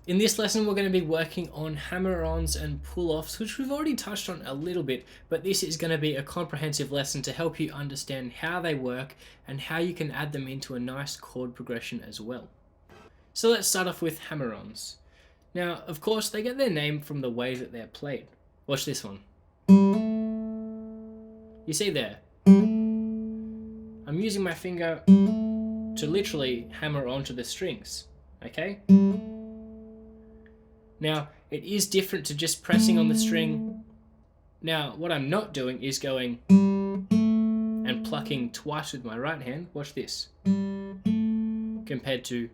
In this lesson, we're going to be working on hammer-ons and pull-offs, which we've already touched on a little bit, but this is going to be a comprehensive lesson to help you understand how they work and how you can add them into a nice chord progression as well. So let's start off with hammer-ons. Now, of course, they get their name from the way that they're played. Watch this one. You see there, I'm using my finger to literally hammer onto the strings, okay? Now, it is different to just pressing on the string. Now, what I'm not doing is going and plucking twice with my right hand. Watch this. Compared to...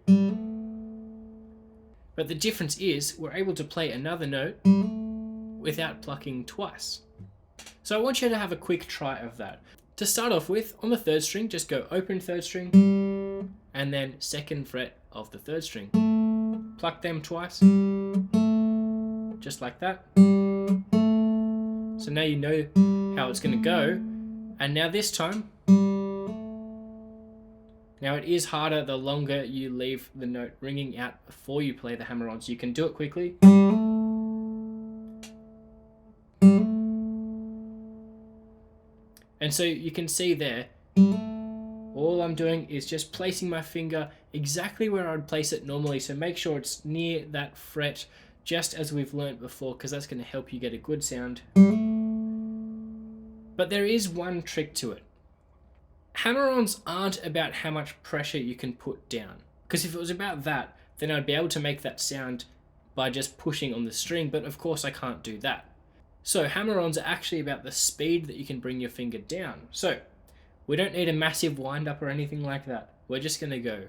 But the difference is we're able to play another note without plucking twice. So I want you to have a quick try of that. To start off with, on the third string, just go open third string and then second fret of the third string. Pluck them twice, just like that. So now you know how it's going to go. And now this time, now it is harder the longer you leave the note ringing out before you play the hammer-ons. You can do it quickly. And so you can see there, all I'm doing is just placing my finger exactly where I'd place it normally. So make sure it's near that fret, just as we've learnt before, because that's going to help you get a good sound. But there is one trick to it. Hammer-ons aren't about how much pressure you can put down, because if it was about that, then I'd be able to make that sound by just pushing on the string, but of course I can't do that. So hammer-ons are actually about the speed that you can bring your finger down. So we don't need a massive wind-up or anything like that. We're just going to go.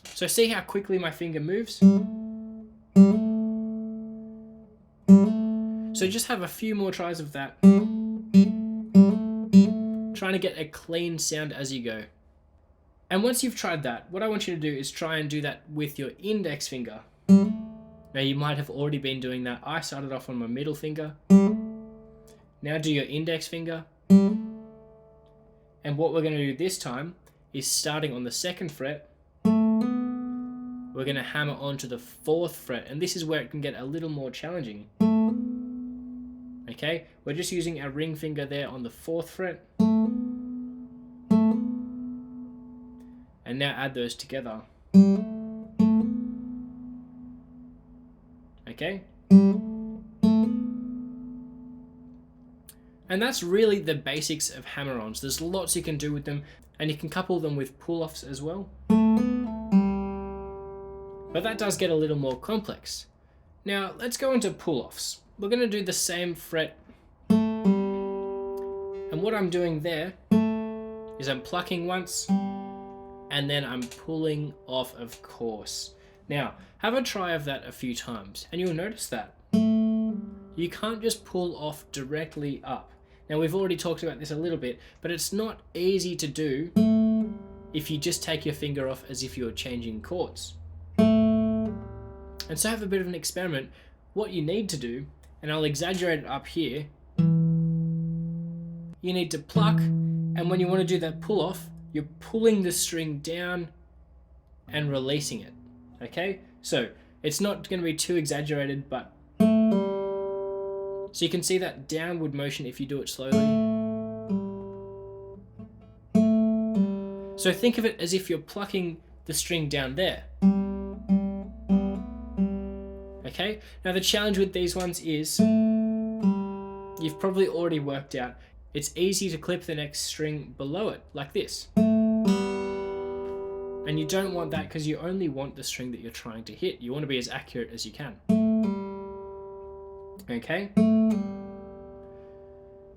So see how quickly my finger moves? So just have a few more tries of that. Trying to get a clean sound as you go. And once you've tried that, what I want you to do is try and do that with your index finger. Now you might have already been doing that. I started off on my middle finger. Now do your index finger. And what we're going to do this time is starting on the second fret, we're going to hammer onto the fourth fret. And this is where it can get a little more challenging. Okay, we're just using our ring finger there on the fourth fret. And now add those together. Okay? And that's really the basics of hammer-ons. There's lots you can do with them, and you can couple them with pull-offs as well. But that does get a little more complex. Now, let's go into pull-offs. We're going to do the same fret. And what I'm doing there is I'm plucking once, and then I'm pulling off, of course. Now, have a try of that a few times, and you'll notice that you can't just pull off directly up. Now, we've already talked about this a little bit, but it's not easy to do if you just take your finger off as if you were changing chords. And so have a bit of an experiment. What you need to do, and I'll exaggerate it up here, you need to pluck, and when you want to do that pull off, you're pulling the string down and releasing it, okay? So it's not going to be too exaggerated, but so you can see that downward motion if you do it slowly. So think of it as if you're plucking the string down there. Okay? Now the challenge with these ones is you've probably already worked out it's easy to clip the next string below it, like this. And you don't want that because you only want the string that you're trying to hit. You want to be as accurate as you can. Okay?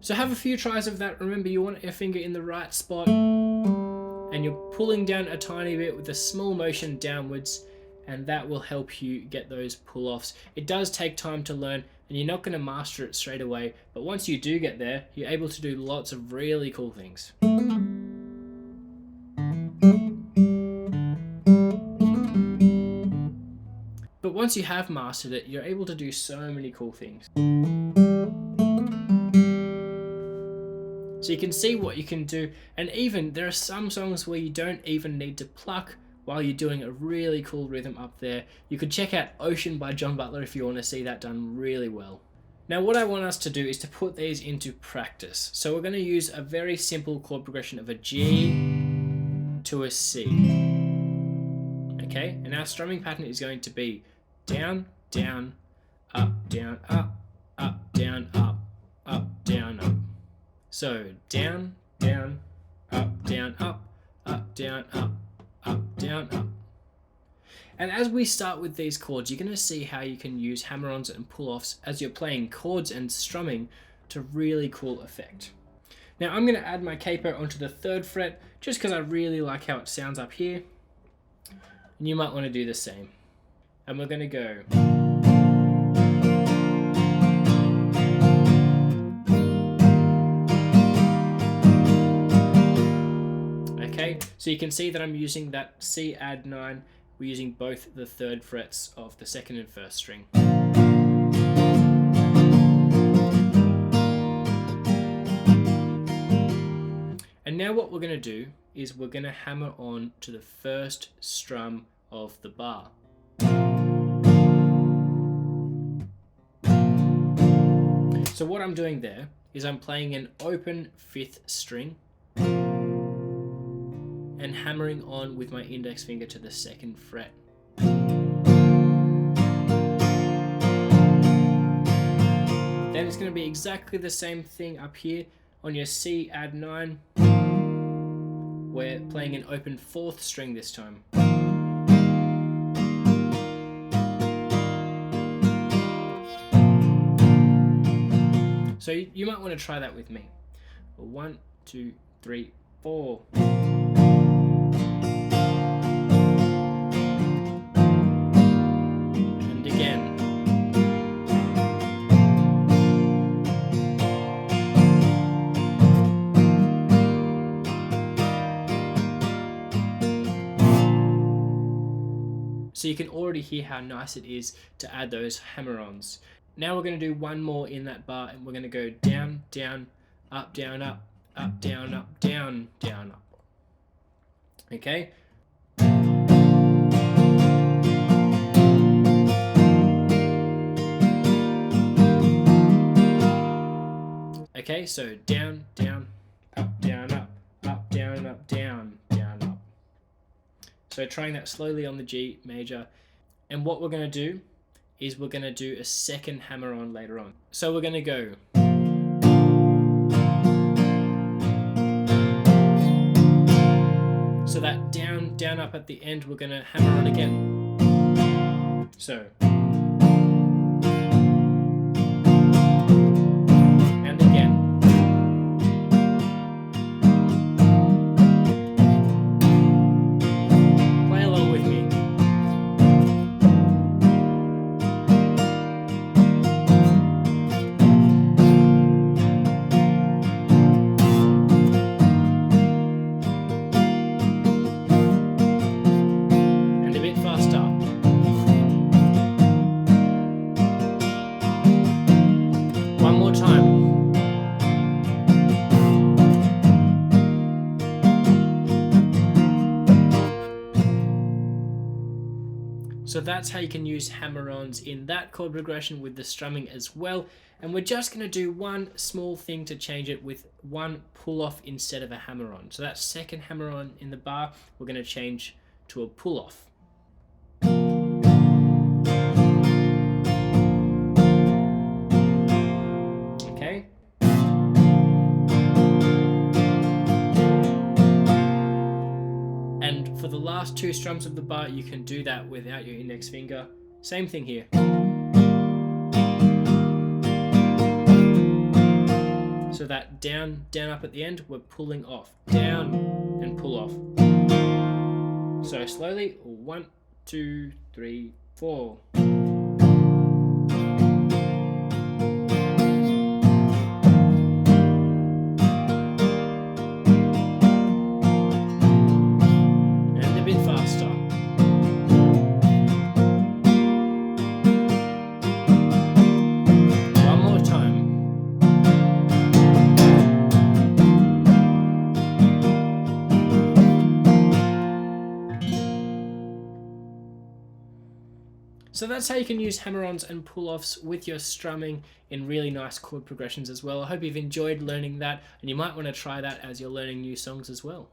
So have a few tries of that. Remember, you want your finger in the right spot, and you're pulling down a tiny bit with a small motion downwards, and that will help you get those pull-offs. It does take time to learn, and you're not going to master it straight away, but once you do get there, you're able to do lots of really cool things. But once you have mastered it, you're able to do so many cool things. So you can see what you can do, and even there are some songs where you don't even need to pluck while you're doing a really cool rhythm up there. You could check out Ocean by John Butler if you want to see that done really well. Now what I want us to do is to put these into practice. So we're going to use a very simple chord progression of a G to a C. Okay, and our strumming pattern is going to be down, down, up, down, up, down, up, down, up. So down, down, up, down, up, down, up, down, up. And as we start with these chords, you're going to see how you can use hammer-ons and pull-offs as you're playing chords and strumming to really cool effect. Now I'm going to add my capo onto the 3rd fret just because I really like how it sounds up here. And you might want to do the same. And we're going to go. Okay, so you can see that I'm using that C add 9. We're using both the 3rd frets of the 2nd and 1st string. And now what we're going to do is we're going to hammer on to the 1st strum of the bar. So what I'm doing there is I'm playing an open 5th string and hammering on with my index finger to the 2nd fret. Then it's going to be exactly the same thing up here on your C add 9. We're playing an open 4th string this time. So you might want to try that with me. 1, 2, 3, 4. And again. So you can already hear how nice it is to add those hammer-ons. Now we're going to do one more in that bar, and we're going to go down, down, up, down, up, down, up, down, down, up. Okay? Okay, so down, down, up, down, up, down, up, down, down, up. So trying that slowly on the G major. And what we're going to do is we're going to do a 2nd hammer-on later on. So we're going to go. So that down, down, up at the end, we're going to hammer on again. So. And again. Play along with me. So that's how you can use hammer-ons in that chord progression with the strumming as well. And we're just going to do one small thing to change it with one pull-off instead of a hammer-on. So that 2nd hammer-on in the bar, we're going to change to a pull-off. Okay. And for the last 2 strums of the bar, you can do that without your index finger. Same thing here. So that down, down, up at the end, we're pulling off. Down and pull off. So slowly, 1, 2, 3, 4. So that's how you can use hammer-ons and pull-offs with your strumming in really nice chord progressions as well. I hope you've enjoyed learning that, and you might want to try that as you're learning new songs as well.